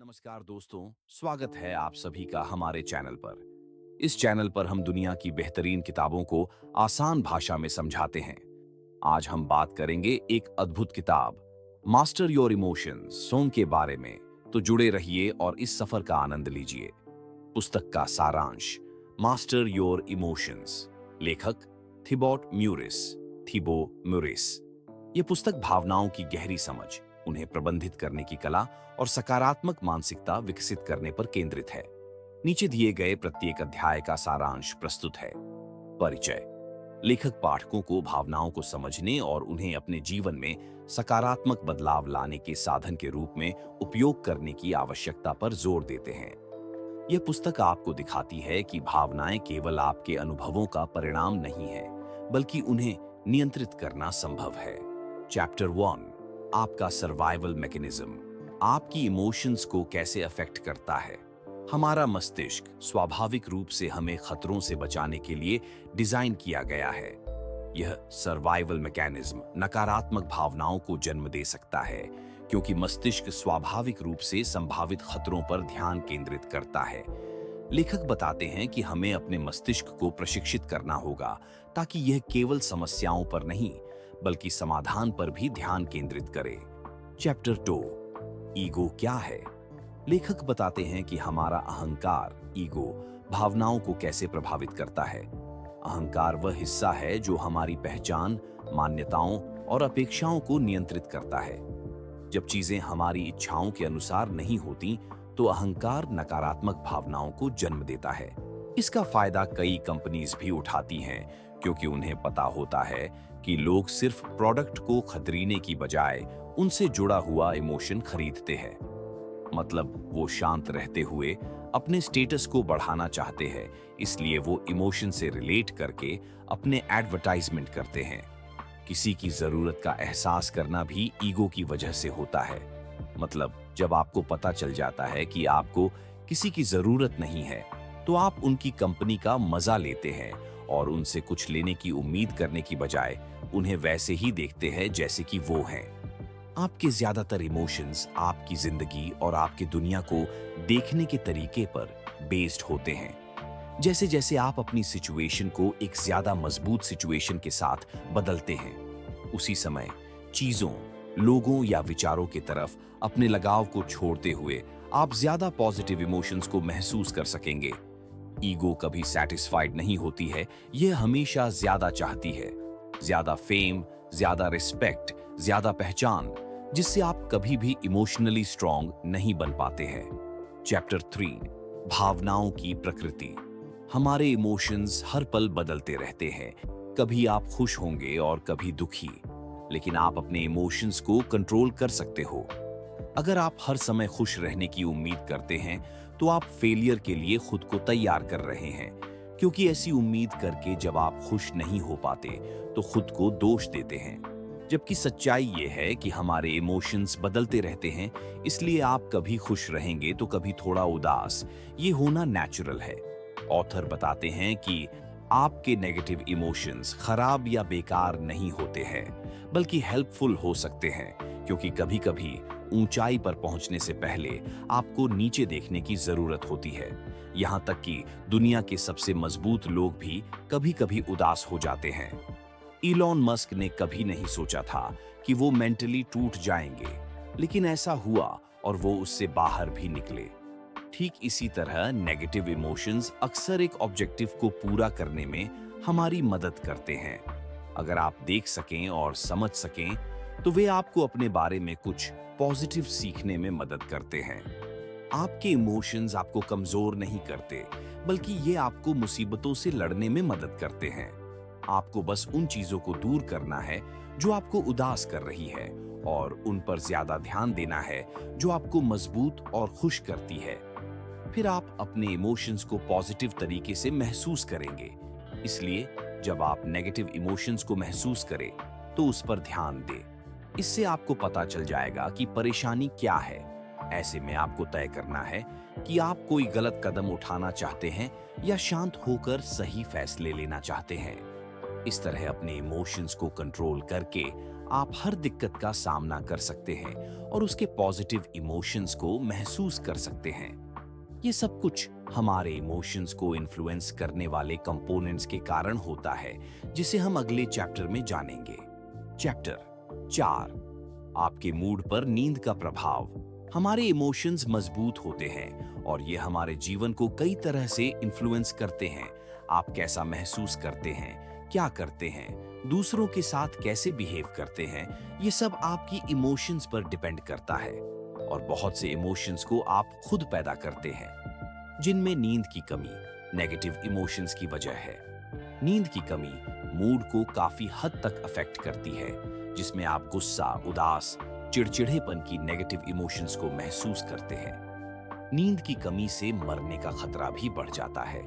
नमस्कार दोस्तों, स्वागत है आप सभी का हमारे चैनल पर। इस चैनल पर हम दुनिया की बेहतरीन किताबों को आसान भाषा में समझाते हैं। आज हम बात करेंगे एक अद्भुत किताब मास्टर योर इमोशंस सोंग के बारे में। तो जुड़े रहिए और इस सफर का आनंद लीजिए। पुस्तक का सारांश मास्टर योर इमोशंस, लेखक थिबो म्यूरिस। ये पुस्तक भावनाओं की गहरी समझ, उन्हें प्रबंधित करने की कला और सकारात्मक मानसिकता विकसित करने पर केंद्रित है। नीचे दिए गए प्रत्येक अध्याय का सारांश प्रस्तुत है। परिचय। लेखक पाठकों को भावनाओं को समझने और उन्हें अपने जीवन में सकारात्मक बदलाव लाने के साधन के रूप में उपयोग करने की आवश्यकता पर जोर देते हैं। यह पुस्तक आपको दिखाती है कि भावनाएं केवल आपके अनुभवों का परिणाम नहीं है, बल्कि उन्हें नियंत्रित करना संभव है। चैप्टर 1, आपका सर्वाइवल मैकेनिज्म। आपकी इमोशंस को कैसे अफेक्ट करता है। हमारा मस्तिष्क स्वाभाविक रूप से हमें खतरों से बचाने के लिए डिजाइन किया गया है। यह सर्वाइवल मैकेनिज्म नकारात्मक भावनाओं को जन्म दे सकता है, क्योंकि मस्तिष्क स्वाभाविक रूप से संभावित खतरों पर ध्यान केंद्रित करता है। लेखक बताते हैं कि हमें अपने मस्तिष्क को प्रशिक्षित करना होगा, ताकि यह केवल समस्याओं पर नहीं, बल्कि समाधान पर भी ध्यान केंद्रित करे। चैप्टर 2, ईगो क्या है। लेखक बताते हैं कि हमारा अहंकार, ईगो, भावनाओं को कैसे प्रभावित करता है। अहंकार वह हिस्सा है जो हमारी पहचान, मान्यताओं और अपेक्षाओं को नियंत्रित करता है। जब चीजें हमारी इच्छाओं के अनुसार नहीं होती, तो अहंकार नकारात्मक भावनाओं को जन्म देता है। इसका फायदा कई कंपनीज भी उठाती हैं, क्योंकि उन्हें पता होता है कि लोग सिर्फ प्रोडक्ट को खरीदने की बजाय उनसे जुड़ा हुआ इमोशन खरीदते हैं। मतलब वो शांत रहते हुए अपने स्टेटस को बढ़ाना चाहते हैं, इसलिए वो इमोशन से रिलेट करके अपने एडवर्टाइजमेंट करते हैं। किसी की जरूरत का एहसास करना भी ईगो की वजह से होता है। मतलब जब आपको पता चल जाता है कि आपको किसी की जरूरत नहीं है, तो आप उनकी कंपनी का मजा लेते हैं और उनसे कुछ लेने की उम्मीद करने की बजाय उन्हें वैसे ही देखते हैं जैसे कि वो हैं। आपके ज्यादातर इमोशंस आपकी जिंदगी और आपकी दुनिया को देखने के तरीके पर बेस्ड होते हैं। जैसे जैसे आप अपनी सिचुएशन को एक ज्यादा मजबूत सिचुएशन के साथ बदलते हैं, उसी समय चीजों, लोगों या विचारों की तरफ अपने लगाव को छोड़ते हुए आप ज्यादा पॉजिटिव इमोशंस को महसूस कर सकेंगे। ईगो कभी सेटिस्फाइड नहीं होती है, यह हमेशा ज्यादा चाहती है। ज्यादा फेम, ज्यादा रिस्पेक्ट, ज्यादा पहचान, जिससे आप कभी भी इमोशनली स्ट्रांग नहीं बन पाते हैं। चैप्टर 3, भावनाओं की प्रकृति। हमारे इमोशंस हर पल बदलते रहते हैं। कभी आप खुश होंगे और कभी दुखी, लेकिन आप अपने इमोशंस को कंट्रोल कर सकते हो। अगर आप हर समय खुश रहने की उम्मीद करते हैं, तो आप फेलियर के लिए खुद को तैयार कर रहे हैं, क्योंकि ऐसी उम्मीद करके जब आप खुश नहीं हो पाते, तो खुद को दोष देते हैं। जबकि सच्चाई ये है कि हमारे इमोशंस बदलते रहते हैं, इसलिए आप कभी खुश रहेंगे तो कभी थोड़ा उदास। ये होना नेचुरल है। ऑथर बताते हैं कि आपके नेगेटिव इमोशंस खराब या बेकार नहीं होते हैं, बल्कि हेल्पफुल हो सकते हैं, क्योंकि कभी-कभी ऊंचाई पर पहुंचने से पहले आपको नीचे देखने की जरूरत होती है। यहां तक कि दुनिया के सबसे मजबूत लोग भी कभी-कभी उदास हो जाते हैं। इलॉन मस्क ने कभी नहीं सोचा था कि वो मेंटली टूट जाएंगे, लेकिन ऐसा हुआ और वो उससे बाहर भी निकले। ठीक इसी तरह नेगेटिव इमोशंस अक्सर एक ऑब्जेक्टिव को पूरा करने में हमारी मदद करते हैं। अगर आप देख सकें और समझ सकें, तो वे आपको अपने बारे में कुछ पॉजिटिव सीखने में मदद करते हैं। आपके इमोशंस आपको कमजोर नहीं करते, बल्कि ये आपको मुसीबतों से लड़ने में मदद करते हैं। आपको बस उन चीजों को दूर करना है जो आपको उदास कर रही है, और उन पर ज्यादा ध्यान देना है जो आपको मजबूत और खुश करती है। फिर आप अपने इमोशंस को पॉजिटिव तरीके से महसूस करेंगे। इसलिए जब आप नेगेटिव इमोशंस को महसूस करें, तो उस पर ध्यान दें। इससे आपको पता चल जाएगा कि परेशानी क्या है। ऐसे में आपको तय करना है कि आप कोई गलत कदम उठाना चाहते हैं या शांत होकर सही फैसले लेना चाहते हैं। इस तरह अपने इमोशंस को कंट्रोल करके आप हर दिक्कत का सामना कर सकते हैं और उसके पॉजिटिव इमोशंस को महसूस कर सकते हैं। ये सब कुछ हमारे इमोशंस को इन्फ्लुएंस करने वाले कंपोनेंट्स के कारण होता है, जिसे हम अगले चैप्टर में जानेंगे। चैप्टर 4, आपके मूड पर नींद का प्रभाव। हमारे इमोशंस मजबूत होते हैं और ये हमारे जीवन को कई तरह से इन्फ्लुएंस करते हैं। आप कैसा महसूस करते हैं, क्या करते हैं, दूसरों के साथ कैसे बिहेव करते हैं, ये सब आपकी इमोशंस पर डिपेंड करता है। और बहुत से इमोशंस को आप खुद पैदा करते हैं, जिनमें नींद की कमी नेगेटिव इमोशंस की वजह है। नींद की कमी मूड को काफी हद तक अफेक्ट करती है, जिसमें आप गुस्सा, उदास, चिड़चिड़ेपन की नेगेटिव इमोशंस को महसूस करते हैं। नींद की कमी से मरने का खतरा भी बढ़ जाता है।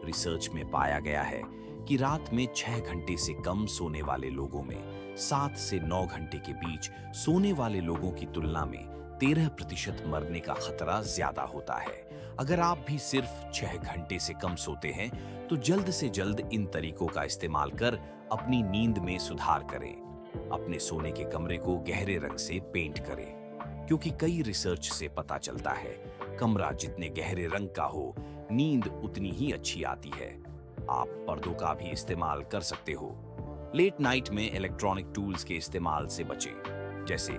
रिसर्च में पाया गया है कि रात में 6 घंटे से कम सोने वाले लोगों में 7 से 9 घंटे के बीच सोने वाले लोगों की तुलना में 13% मरने का खतरा ज्यादा होता है। अगर आप भी सिर्फ 6 घंटे से कम सोते हैं तो जल्द से जल्द इन तरीकों का इस्तेमाल कर अपनी नींद में सुधार करें। अपने सोने के कमरे को गहरे रंग से पेंट करें, क्योंकि कई रिसर्च से पता चलता है कमरा जितने गहरे रंग का हो, नींद उतनी ही अच्छी आती है। आप पर्दों का भी इस्तेमाल कर सकते हो। लेट नाइट में इलेक्ट्रॉनिक टूल्स के इस्तेमाल से बचें, जैसे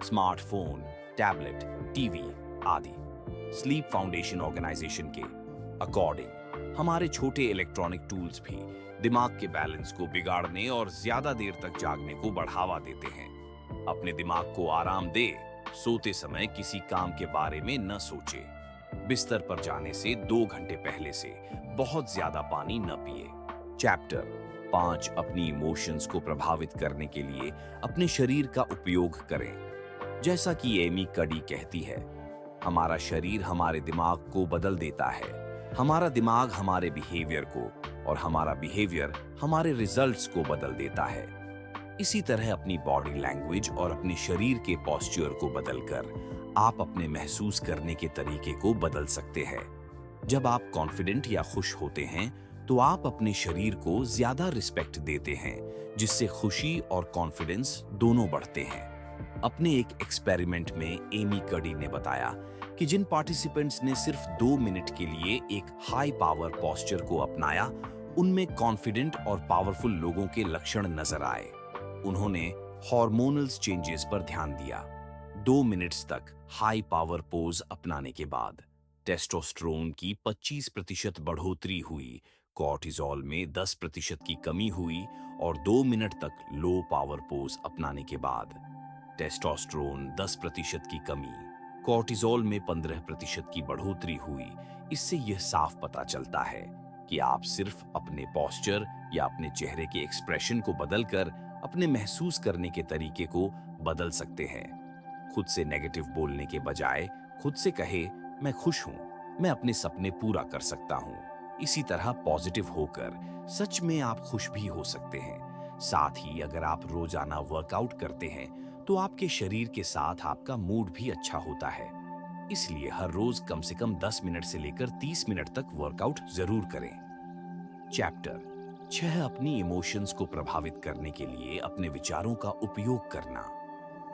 स्मार्टफोन, टैबलेट, टीवी आदि। स्लीप फाउंडेशन ऑर्गेनाइजेशन के अकॉर्डिंग हमारे छोटे इलेक्ट्रॉनिक टूल्स भी दिमाग के बैलेंस को बिगाड़ने और ज्यादा देर तक जागने को बढ़ावा देते हैं। अपने दिमाग को आराम दे। सोते समय किसी काम के बारे में न सोचे। बिस्तर पर जाने से 2 घंटे पहले से बहुत ज्यादा पानी न पिए। चैप्टर 5, अपनी इमोशंस को प्रभावित करने के लिए अपने शरीर का उपयोग करें। जैसा कि एमी कडी कहती है, हमारा शरीर हमारे दिमाग को बदल देता है, हमारा दिमाग हमारे बिहेवियर को, और हमारा बिहेवियर हमारे रिजल्ट्स को बदल देता है। इसी तरह अपनी बॉडी लैंग्वेज और अपने शरीर के पोस्चर को बदलकर आप अपने महसूस करने के तरीके को बदल सकते हैं। जब आप कॉन्फिडेंट या खुश होते हैं तो आप अपने शरीर को ज्यादा रिस्पेक्ट देते हैं, जिससे खुशी और कॉन्फिडेंस दोनों बढ़ते हैं। अपने एक एक्सपेरिमेंट में एमी कडी ने बताया कि जिन पार्टिसिपेंट्स ने सिर्फ 2 मिनट के लिए एक हाई पावर पोस्चर को अपनाया, उनमें कॉन्फिडेंट और पावरफुल लोगों के लक्षण नजर आए। उन्होंने हार्मोनल चेंजेस पर ध्यान दिया। 2 मिनट्स तक हाई पावर पोज अपनाने के बाद टेस्टोस्टेरोन की 25% बढ़ोतरी हुई, कॉर्टिसोल में 10% की कमी हुई, और 2 मिनट तक लो पावर पोज अपनाने के बाद टेस्टोस्टेरोन 10% की कमी, कॉर्टिसोल में 15% की बढ़ोतरी हुई। इससे यह साफ पता चलता है कि आप सिर्फ अपने पोस्चर या अपने चेहरे के एक्सप्रेशन को बदलकर अपने महसूस करने के तरीके को बदल सकते हैं। खुद से नेगेटिव बोलने के बजाय खुद से कहे, मैं खुश हूं, मैं अपने सपने पूरा कर सकता हूं। इसी तरह पॉजिटिव होकर सच में आप खुश भी हो सकते हैं। साथ ही अगर आप रोजाना वर्कआउट करते हैं तो आपके शरीर के साथ आपका मूड भी अच्छा होता है। इसलिए हर रोज कम से कम 10 मिनट से लेकर 30 मिनट तक वर्कआउट जरूर करें। चैप्टर 6, अपनी इमोशंस को प्रभावित करने के लिए अपने विचारों का उपयोग करना।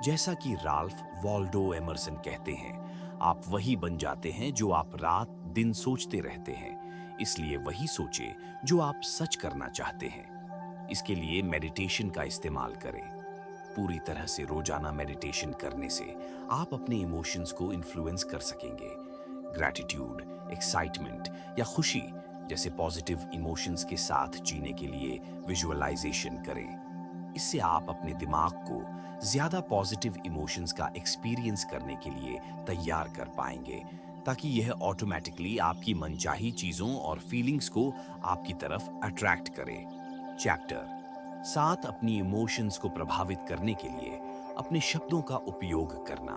जैसा कि राल्फ वॉल्डो एमर्सन कहते हैं, आप वही बन जाते हैं जो आप रात दिन सोचते रहते हैं। इसलिए वही सोचे जो आप सच करना चाहते हैं। इसके लिए मेडिटेशन का इस्तेमाल करें। पूरी तरह से रोजाना मेडिटेशन करने से आप अपने इमोशंस को इन्फ्लुएंस कर सकेंगे। ग्रैटिट्यूड, एक्साइटमेंट या खुशी जैसे पॉजिटिव इमोशंस के साथ जीने के लिए विजुअलाइजेशन करें। इससे आप अपने दिमाग को ज्यादा पॉजिटिव इमोशंस का एक्सपीरियंस करने के लिए तैयार कर पाएंगे, ताकि यह ऑटोमेटिकली आपकी मनचाही चीजों और फीलिंग्स को आपकी तरफ अट्रैक्ट करे। चैप्टर 7, अपनी इमोशंस को प्रभावित करने के लिए अपने शब्दों का उपयोग करना।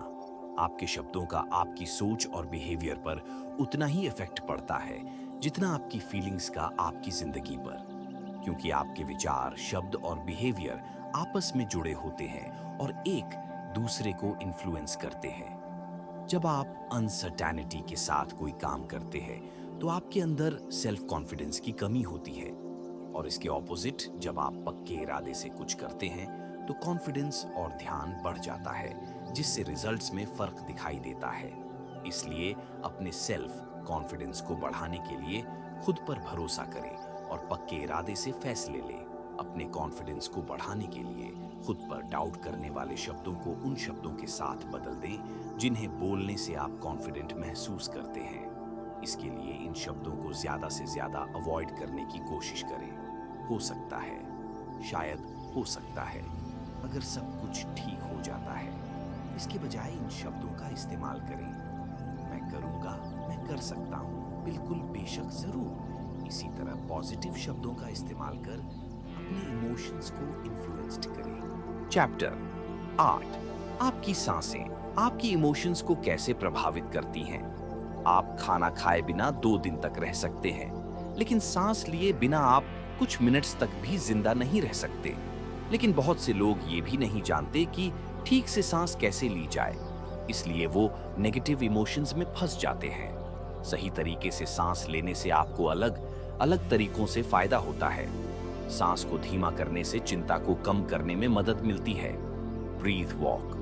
आपके शब्दों का आपकी सोच और बिहेवियर पर उतना ही इफेक्ट पड़ता है जितना आपकी फीलिंग्स का आपकी जिंदगी पर, क्योंकि आपके विचार, शब्द और बिहेवियर आपस में जुड़े होते हैं और एक दूसरे को इन्फ्लुएंस करते हैं। जब आप अनसर्टेनिटी के साथ कोई काम करते हैं तो आपके अंदर सेल्फ कॉन्फिडेंस की कमी होती है, और इसके ऑपोजिट जब आप पक्के इरादे से कुछ करते हैं तो कॉन्फिडेंस और ध्यान बढ़ जाता है, जिससे रिजल्ट्स में फर्क दिखाई देता है। इसलिए अपने सेल्फ कॉन्फिडेंस को बढ़ाने के लिए खुद पर भरोसा करें और पक्के इरादे से फैसले लें। अपने कॉन्फिडेंस को बढ़ाने के लिए खुद पर डाउट करने वाले शब्दों को उन शब्दों के साथ बदल दें जिन्हें बोलने से आप कॉन्फिडेंट महसूस करते हैं। इसके लिए इन शब्दों को ज्यादा से ज्यादा अवॉइड करने की कोशिश करें। हो सकता है, शायद हो सकता है, अगर सब कुछ ठीक हो जाता है। इसके बजाय इन शब्दों का इस्तेमाल करें। मैं करूंगा, मैं कर सकता हूं, बिल्कुल, बेशक, जरूर। इसी तरह पॉजिटिव शब्दों का इस्तेमाल कर अपने इमोशंस को इन्फ्लुएंस्ड करें। चैप्टर 8, आपकी सांसें आपकी इमोशंस को कैसे प्रभावित करती हैं। आप खाना खाए बिना 2 दिन तक रह सकते हैं, लेकिन सांस लिए बिना आप कुछ मिनट्स तक भी जिंदा नहीं रह सकते। लेकिन बहुत से लोग ये भी नहीं जानते कि ठीक से सांस कैसे ली जाए, इसलिए वो नेगेटिव इमोशंस में फंस जाते हैं। सही तरीके से सांस लेने से आपको अलग अलग तरीकों से फायदा होता है। सांस को धीमा करने से चिंता को कम करने में मदद मिलती है। Breathe walk,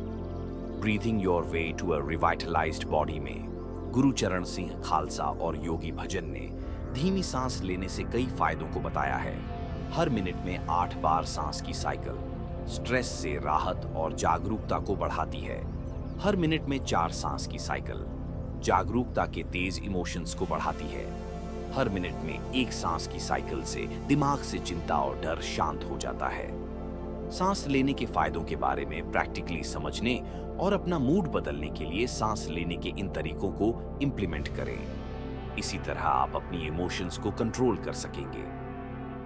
breathing your way to a revitalised body में गुरुचरण सिंह खालसा और योगी भजन ने धीमी सांस लेने से कई फायदों को बताया है। हर मिनट में 8 बार सांस की साइकिल स्ट्रेस से राहत और जागरूकता को बढ़ाती है। हर मिनट में 4 सांस की साइकिल जागरूकता के तेज इमोशंस को बढ़ाती है। हर मिनट में 1 सांस की साइकिल से दिमाग से चिंता और डर शांत हो जाता है। सांस लेने के फायदों के बारे में प्रैक्टिकली समझने और अपना मूड बदलने के लिए सांस लेने के इन तरीकों को इम्प्लीमेंट करें। इसी तरह आप अपनी इमोशंस को कंट्रोल कर सकेंगे।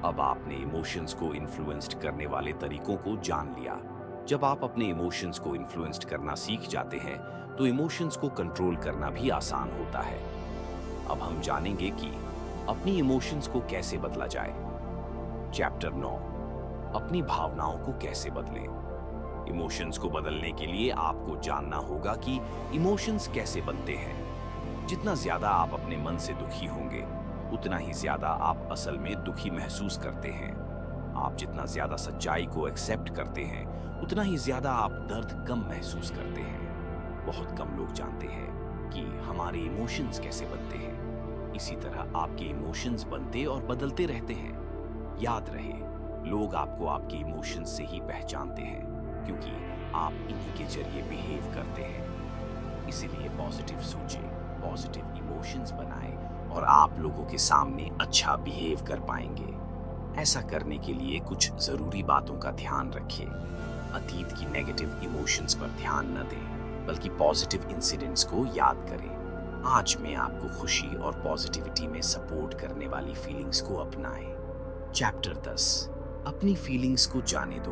अब आपने इमोशंस को इन्फ्लुएंस्ड करने वाले तरीकों को जान लिया। जब आप अपने इमोशंस को इन्फ्लुएंस्ड करना सीख जाते हैं, तो इमोशंस को कंट्रोल करना भी आसान होता है। अब हम जानेंगे कि अपनी इमोशंस को कैसे बदला जाए। चैप्टर 9, अपनी भावनाओं को कैसे बदलें। इमोशंस को बदलने के लिए आपको जानना होगा कि इमोशंस कैसे बनते हैं। जितना ज्यादा आप अपने मन से दुखी होंगे, उतना ही ज्यादा आप असल में दुखी महसूस करते हैं। आप जितना ज्यादा सच्चाई को एक्सेप्ट करते हैं, उतना ही ज्यादा आप दर्द कम महसूस करते हैं। बहुत कम लोग जानते हैं कि हमारे इमोशंस कैसे बनते हैं। इसी तरह आपके इमोशंस बनते और बदलते रहते हैं। याद रहे, लोग आपको आपके इमोशंस से ही पहचानते हैं, क्योंकि आप इन्हीं के जरिए बिहेव करते हैं। इसीलिए पॉजिटिव सोचें, पॉजिटिव इमोशंस बनाएं और आप लोगों के सामने अच्छा बिहेव कर पाएंगे। ऐसा करने के लिए कुछ जरूरी बातों का ध्यान रखें। अतीत की नेगेटिव इमोशंस पर ध्यान न दें, बल्कि पॉजिटिव इंसिडेंट्स को याद करें। आज मैं आपको खुशी और पॉजिटिविटी में सपोर्ट करने वाली फीलिंग्स को अपनाएं। चैप्टर 10, अपनी फीलिंग्स को जाने दो।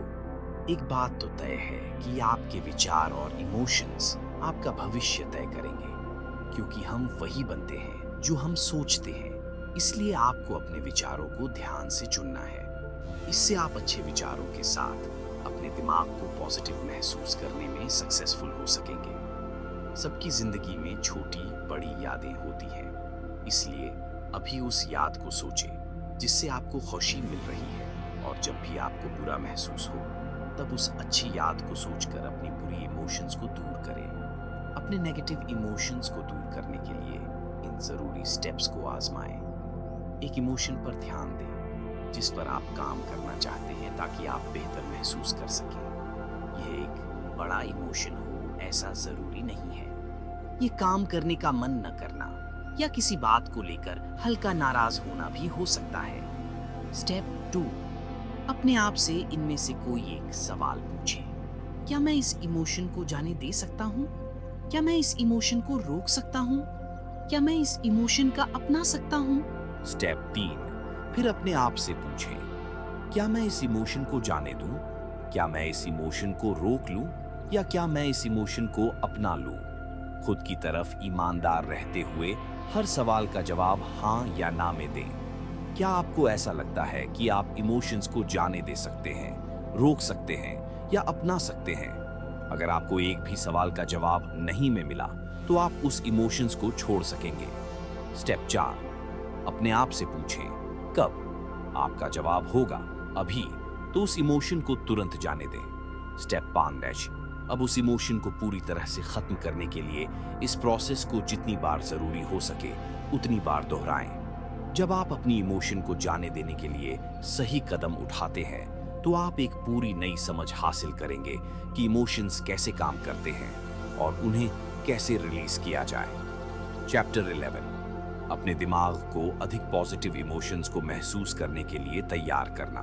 एक बात तो तय है कि आपके विचार और इमोशंस आपका भविष्य तय करेंगे, क्योंकि हम वही बनते हैं जो हम सोचते हैं। इसलिए आपको अपने विचारों को ध्यान से चुनना है। इससे आप अच्छे विचारों के साथ अपने दिमाग को पॉजिटिव महसूस करने में सक्सेसफुल हो सकेंगे। सबकी जिंदगी में छोटी बड़ी यादें होती हैं, इसलिए अभी उस याद को सोचें जिससे आपको खुशी मिल रही है, और जब भी आपको बुरा महसूस हो, तब उस अच्छी याद को सोचकर अपनी बुरी इमोशंस को दूर करें। अपने नेगेटिव इमोशंस को दूर करने के लिए इन जरूरी स्टेप्स को आजमाएं। एक इमोशन पर ध्यान दें जिस पर आप काम करना चाहते हैं, ताकि आप बेहतर महसूस कर सकें। यह एक बड़ा इमोशन हो ऐसा जरूरी नहीं है। ये काम करने का मन न करना या किसी बात को लेकर हल्का नाराज होना भी हो सकता है। स्टेप 2, अपने आप से इनमें से कोई एक सवाल पूछें। क्या मैं इस इमोशन को जाने दे सकता हूँ? क्या मैं इस इमोशन को रोक सकता हूँ? क्या मैं इस इमोशन का अपना सकता हूँ? स्टेप 3, फिर अपने आप से पूछें, क्या मैं इस इमोशन को जाने दूं? क्या मैं इस इमोशन को रोक लूं? या क्या मैं इस इमोशन को अपना लूं? खुद की तरफ ईमानदार रहते हुए हर सवाल का जवाब हाँ या ना में दें। क्या आपको ऐसा लगता है कि आप इमोशंस को जाने दे सकते हैं, रोक सकते हैं या अपना सकते हैं? अगर आपको एक भी सवाल का जवाब नहीं में मिला, तो आप उस इमोशंस को छोड़ सकेंगे। स्टेप 4, अपने आप से पूछें, कब? आपका जवाब होगा अभी, तो उस इमोशन को तुरंत जाने दें। स्टेप 5 अब उस इमोशन को पूरी तरह से खत्म करने के लिए इस प्रोसेस को जितनी बार जरूरी हो सके उतनी बार दोहराएं। जब आप अपनी इमोशन को जाने देने के लिए सही कदम उठाते हैं तो आप एक पूरी नई समझ हासिल करेंगे कि इमोशंस कैसे काम करते हैं और उन्हें कैसे रिलीज किया जाए। चैप्टर 11 अपने दिमाग को अधिक पॉजिटिव इमोशंस को महसूस करने के लिए तैयार करना।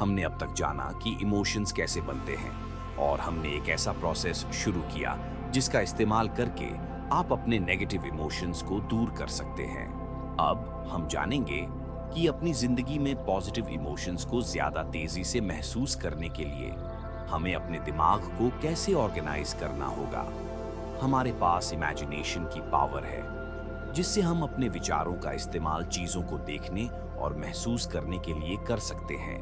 हमने अब तक जाना कि इमोशंस कैसे बनते हैं और हमने एक ऐसा प्रोसेस शुरू किया जिसका इस्तेमाल करके आप अपने नेगेटिव इमोशंस को दूर कर सकते हैं। अब हम जानेंगे कि अपनी जिंदगी में पॉजिटिव इमोशंस को ज्यादा तेजी से महसूस करने के लिए हमें अपने दिमाग को कैसे ऑर्गेनाइज करना होगा। हमारे पास इमेजिनेशन की पावर है जिससे हम अपने विचारों का इस्तेमाल चीजों को देखने और महसूस करने के लिए कर सकते हैं।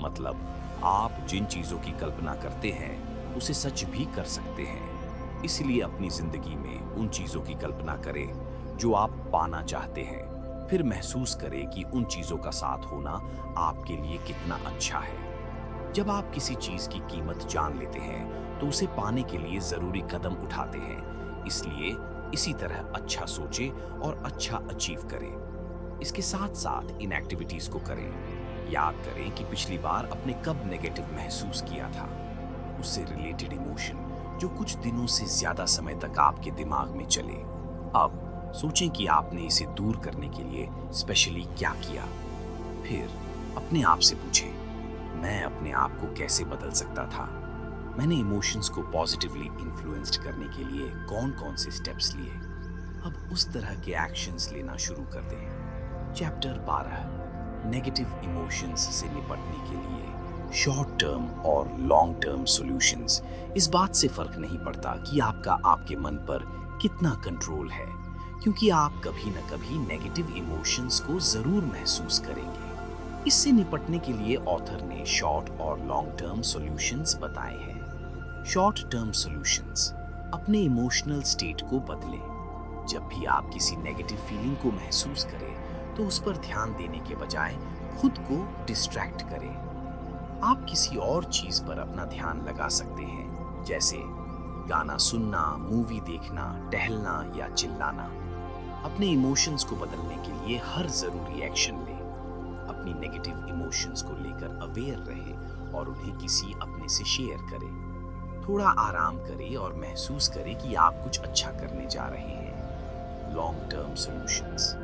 मतलब आप जिन चीजों की कल्पना करते हैं उसे सच भी कर सकते हैं। इसलिए अपनी जिंदगी में उन चीजों की कल्पना करें जो आप पाना चाहते हैं, फिर महसूस करें कि उन चीजों का साथ होना आपके लिए कितना अच्छा है। जब आप किसी चीज की कीमत जान लेते हैं तो उसे पाने के लिए जरूरी कदम उठाते हैं। इसलिए इसी तरह अच्छा सोचें और अच्छा अचीव करें। इसके साथ साथ इन एक्टिविटीज को करें। याद करें कि पिछली बार आपने कब नेगेटिव महसूस किया था। उससे रिलेटेड इमोशन जो कुछ दिनों से ज्यादा समय तक आपके दिमाग में चले। अब सोचें कि आपने इसे दूर करने के लिए स्पेशली क्या किया। फिर अपने आप से पूछें, मैं अपने आप को कैसे बदल सकता था। मैंने इमोशंस को पॉजिटिवली इन्फ्लुएंस्ड करने के लिए कौन कौन से स्टेप्स लिए। अब उस तरह के एक्शंस लेना शुरू कर दें। चैप्टर 12 नेगेटिव इमोशंस से निपटने के लिए शॉर्ट टर्म और लॉन्ग टर्म सॉल्यूशंस। इस बात से फर्क नहीं पड़ता कि आपका आपके मन पर कितना कंट्रोल है, क्योंकि आप कभी न कभी नेगेटिव इमोशंस को जरूर महसूस करेंगे। इससे निपटने के लिए ऑथर ने शॉर्ट और लॉन्ग टर्म सॉल्यूशंस बताए हैं। शॉर्ट टर्म सॉल्यूशंस अपने इमोशनल स्टेट को बदलें। जब भी आप किसी नेगेटिव फीलिंग को महसूस करें तो उस पर ध्यान देने के बजाय खुद को डिस्ट्रैक्ट करें। आप किसी और चीज पर अपना ध्यान लगा सकते हैं, जैसे गाना सुनना, मूवी देखना, टहलना या चिल्लाना। अपने इमोशंस को बदलने के लिए हर जरूरी एक्शन लें। अपनी नेगेटिव इमोशंस को लेकर अवेयर रहें और उन्हें किसी अपने से शेयर करें। थोड़ा आराम करें और महसूस करें कि आप कुछ अच्छा करने जा रहे हैं। लॉन्ग टर्म सॉल्यूशंस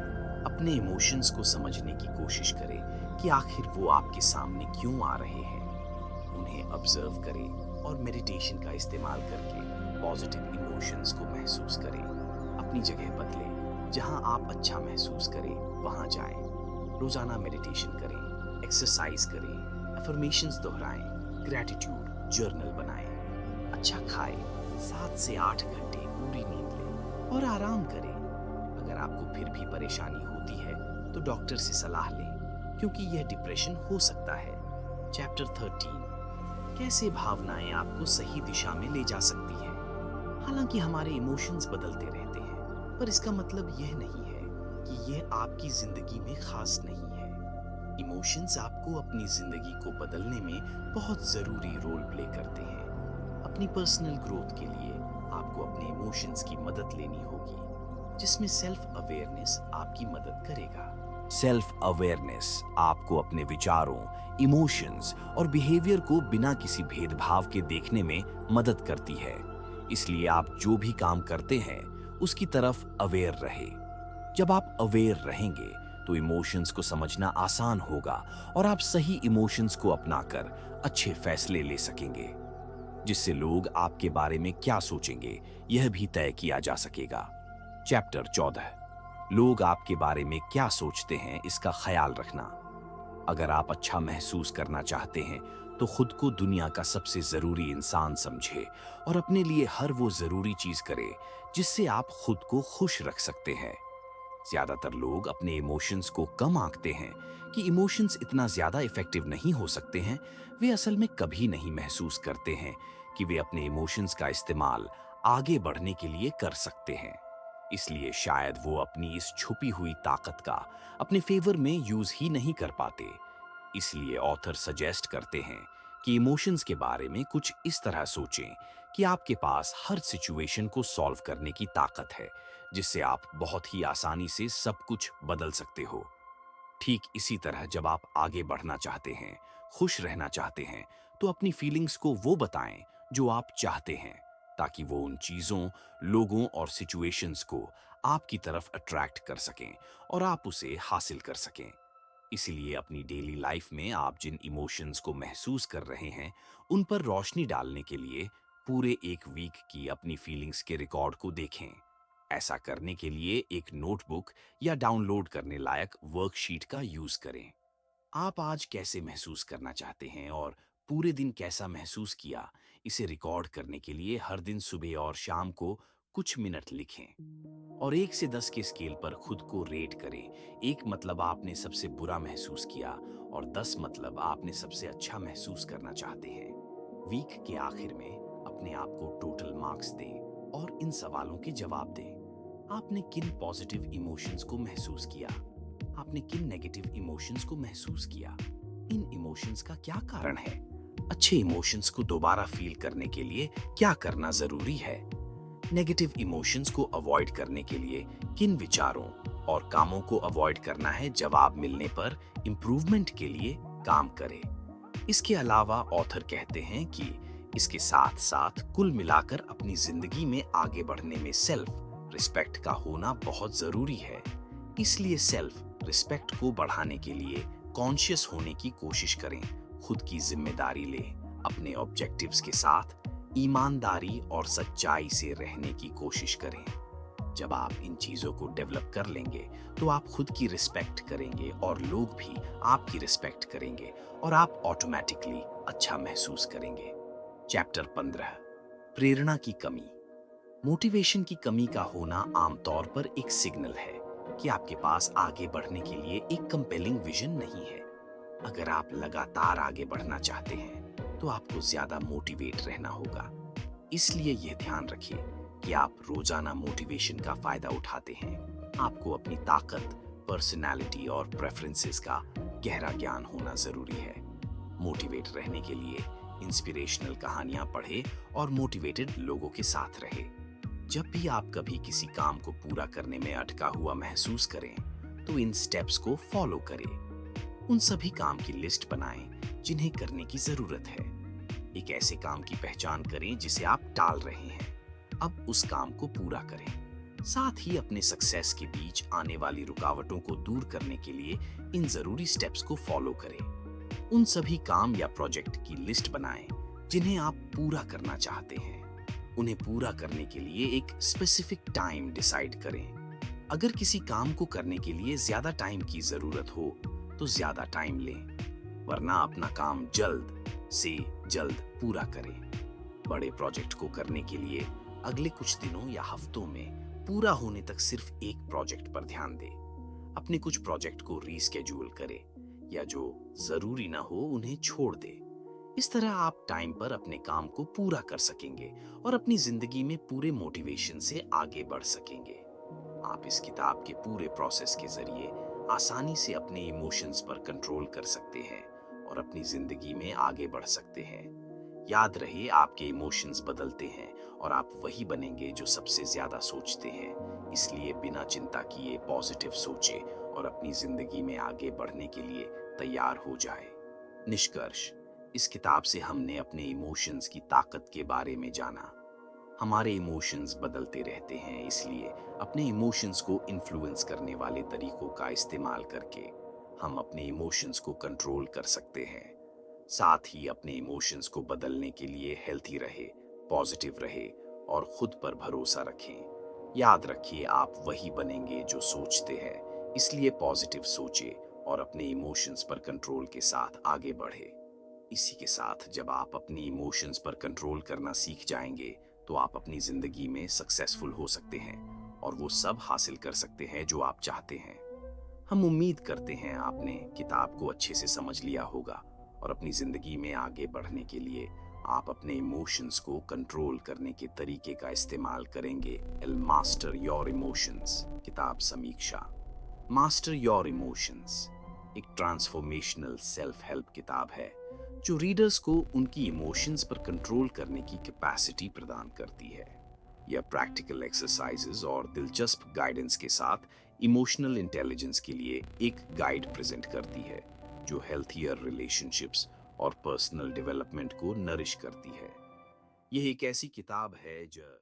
अपने इमोशंस को समझने की कोशिश करें कि आखिर वो आपके सामने क्यों आ रहे हैं। उन्हें ऑब्जर्व करें और मेडिटेशन का इस्तेमाल करके पॉजिटिव इमोशंस को महसूस करें। अपनी जगह बदलें। जहां आप अच्छा महसूस करें वहां जाएं। रोजाना मेडिटेशन करें, एक्सरसाइज करें, अफर्मेशंस दोहराएं, ग्रैटिट्यूड जर्नल बनाएं। अच्छा खाएं, 7 से 8 घंटे पूरी नींद लें और आराम करें। अगर आपको फिर भी परेशानी होती है तो डॉक्टर से सलाह लें, क्योंकि यह डिप्रेशन हो सकता है। चैप्टर 13 कैसे भावनाएं आपको सही दिशा में ले जा सकती हैं। हालांकि हमारे इमोशंस बदलते रहते हैं, पर इसका मतलब यह नहीं है कि यह आपकी जिंदगी में खास नहीं है। इमोशंस आपको अपनी जिंदगी को बदलने में बहुत जरूरी रोल प्ले करते हैं। अपनी पर्सनल ग्रोथ के लिए आपको अपने इमोशंस की मदद लेनी होगी, जिसमें सेल्फ अवेयरनेस आपकी मदद करेगा। सेल्फ अवेयरनेस आपको अपने विचारों, इमोशंस और बिहेवियर को बिना किसी भेदभाव के देखने में मदद करती है। इसलिए आप जो भी काम करते हैं उसकी तरफ अवेयर रहे। जब आप अवेयर रहेंगे तो इमोशंस को समझना आसान होगा और आप सही इमोशंस को अपनाकर अच्छे फैसले ले सकेंगे, जिससे लोग आपके बारे में क्या सोचेंगे यह भी तय किया जा सकेगा। चैप्टर 14 लोग आपके बारे में क्या सोचते हैं इसका ख्याल रखना। अगर आप अच्छा महसूस करना चाहते हैं तो खुद को दुनिया का सबसे जरूरी इंसान समझे और अपने लिए हर वो जरूरी चीज करे जिससे आप खुद को खुश रख सकते हैं। ज्यादातर लोग अपने इमोशंस को कम आंकते हैं कि इमोशंस इतना ज्यादा इफेक्टिव नहीं हो सकते हैं। वे असल में कभी नहीं महसूस करते हैं कि वे अपने इमोशंस का इस्तेमाल आगे बढ़ने के लिए कर सकते हैं। इसलिए शायद वो अपनी इस छुपी हुई ताकत का अपने फेवर में यूज ही नहीं कर पाते। इसलिए ऑथर सजेस्ट करते हैं कि इमोशंस के बारे में कुछ इस तरह सोचें कि आपके पास हर सिचुएशन को सॉल्व करने की ताकत है, जिससे आप बहुत ही आसानी से सब कुछ बदल सकते हो। ठीक इसी तरह जब आप आगे बढ़ना चाहते हैं, खुश रहना चाहते हैं, तो अपनी फीलिंग्स को वो बताएं जो आप चाहते हैं, ताकि वो उन चीज़ों, लोगों और सिचुएशंस को आपकी तरफ अट्रैक्ट कर सकें और आप उसे हासिल कर सकें। इसीलिए अपनी डेली लाइफ में आप जिन इमोशंस को महसूस कर रहे हैं, उन पर रोशनी डालने के लिए पूरे एक वीक की अपनी फीलिंग्स के रिकॉर्ड को देखें। ऐसा करने के लिए एक नोटबुक या डाउनलोड करने लायक वर्कशीट का यूज करें। आप आज कैसे महसूस करना चाहते हैं और पूरे दिन कैसा महसूस किया, इसे रिकॉर्ड करने के लिए हर दिन सुबह और शाम को कुछ मिनट लिखें और 1 से 10 के स्केल पर खुद को रेट करें। 1 मतलब आपने सबसे बुरा महसूस किया और 10 मतलब आपने सबसे अच्छा महसूस करना चाहते हैं। वीक के आखिर में अपने आप को टोटल मार्क्स दें और इन सवालों के जवाब दें। आपने किन पॉजिटिव इमोशंस को महसूस किया? आपने किन नेगेटिव इमोशंस को महसूस किया? इन इमोशंस का क्या कारण है? अच्छे इमोशंस को दोबारा फील करने के लिए क्या करना जरूरी है? नेगेटिव इमोशंस को अवॉइड करने के लिए किन विचारों और कामों को अवॉइड करना है? जवाब मिलने पर इम्प्रूवमेंट के लिए काम करें। इसके अलावा ऑथर कहते हैं कि इसके साथ साथ कुल मिलाकर अपनी जिंदगी में आगे बढ़ने में सेल्फ रिस्पेक्ट का होना बहुत जरूरी है। इसलिए सेल्फ रिस्पेक्ट को बढ़ाने के लिए कॉन्शियस होने की कोशिश करें, खुद की जिम्मेदारी लें, अपने ऑब्जेक्टिव्स के साथ ईमानदारी और सच्चाई से रहने की कोशिश करें। जब आप इन चीजों को डेवलप कर लेंगे तो आप खुद की रिस्पेक्ट करेंगे और लोग भी आपकी रिस्पेक्ट करेंगे और आप ऑटोमेटिकली अच्छा महसूस करेंगे। चैप्टर 15, प्रेरणा की कमी। मोटिवेशन की कमी का होना आमतौर पर एक सिग्नल है कि आपके पास आगे बढ़ने के लिए एक कंपेलिंग विजन नहीं है। अगर आप लगातार आगे बढ़ना चाहते हैं तो आपको ज्यादा मोटिवेट रहना होगा। इसलिए यह ध्यान रखिए कि आप रोजाना मोटिवेशन का फायदा उठाते हैं। आपको अपनी ताकत, पर्सनालिटी और प्रेफरेंसेस का गहरा ज्ञान होना जरूरी है। मोटिवेट रहने के लिए इंस्पिरेशनल कहानियां पढ़े और मोटिवेटेड लोगों के साथ रहे। जब भी आप कभी किसी काम को पूरा करने में अटका हुआ महसूस करें तो इन स्टेप्स को फॉलो करें। उन सभी काम की लिस्ट बनाएं जिन्हें करने की जरूरत है। एक ऐसे काम की पहचान करें जिसे आप टाल रहे हैं, अब उस काम को पूरा करें। साथ ही अपने सक्सेस के बीच आने वाली रुकावटों को दूर करने के लिए इन जरूरी स्टेप्स को फॉलो करें। उन सभी काम या प्रोजेक्ट की लिस्ट बनाएं जिन्हें आप पूरा करना चाहते हैं। उन्हें पूरा करने के लिए एक स्पेसिफिक टाइम डिसाइड करें। अगर किसी काम को करने के लिए ज्यादा टाइम की जरूरत हो तो ज्यादा टाइम लें, वरना अपना काम जल्द से जल्द पूरा करें। बड़े प्रोजेक्ट को करने के लिए अगले कुछ दिनों या हफ्तों में पूरा होने तक सिर्फ एक प्रोजेक्ट पर ध्यान दें। अपने कुछ प्रोजेक्ट को रीस्केड्यूल करें या जो जरूरी ना हो उन्हें छोड़ दें। इस तरह आप टाइम पर अपने काम को पूरा कर सकेंगे और अपनी जिंदगी में पूरे मोटिवेशन से आगे बढ़ सकेंगे। आप इस किताब के पूरे प्रोसेस के जरिए आसानी से अपने इमोशंस पर कंट्रोल कर सकते हैं और अपनी जिंदगी में आगे बढ़ सकते हैं। याद रहे, आपके इमोशंस बदलते हैं और आप वही बनेंगे जो सबसे ज्यादा सोचते हैं। इसलिए बिना चिंता किए पॉजिटिव सोचे और अपनी जिंदगी में आगे बढ़ने के लिए तैयार हो जाए। निष्कर्ष, इस किताब से हमने अपने इमोशंस की ताकत के बारे में जाना। हमारे इमोशंस बदलते रहते हैं, इसलिए अपने इमोशंस को इन्फ्लुएंस करने वाले तरीकों का इस्तेमाल करके हम अपने इमोशंस को कंट्रोल कर सकते हैं। साथ ही अपने इमोशंस को बदलने के लिए हेल्थी रहे, पॉजिटिव रहे और खुद पर भरोसा रखें। याद रखिए, आप वही बनेंगे जो सोचते हैं। इसलिए पॉजिटिव सोचे और अपने इमोशंस पर कंट्रोल के साथ आगे बढ़े। इसी के साथ जब आप अपनी इमोशंस पर कंट्रोल करना सीख जाएंगे तो आप अपनी जिंदगी में सक्सेसफुल हो सकते हैं और वो सब हासिल कर सकते हैं जो आप चाहते हैं। हम उम्मीद करते हैं आपने किताब को अच्छे से समझ लिया होगा और अपनी जिंदगी में आगे बढ़ने के लिए आप अपने इमोशंस को कंट्रोल करने के तरीके का इस्तेमाल करेंगे। एल मास्टर योर इमोशंस किताब समीक्षा। मास्टर योर इमोशंस एक ट्रांसफॉर्मेशनल सेल्फ हेल्प किताब है जो रीडर्स को उनकी इमोशंस पर कंट्रोल करने की कैपेसिटी प्रदान करती है। यह प्रैक्टिकल एक्सरसाइजेज और दिलचस्प गाइडेंस के साथ इमोशनल इंटेलिजेंस के लिए एक गाइड प्रेजेंट करती है जो हेल्थियर रिलेशनशिप्स और पर्सनल डेवलपमेंट को नरिश करती है। यह एक ऐसी किताब है जो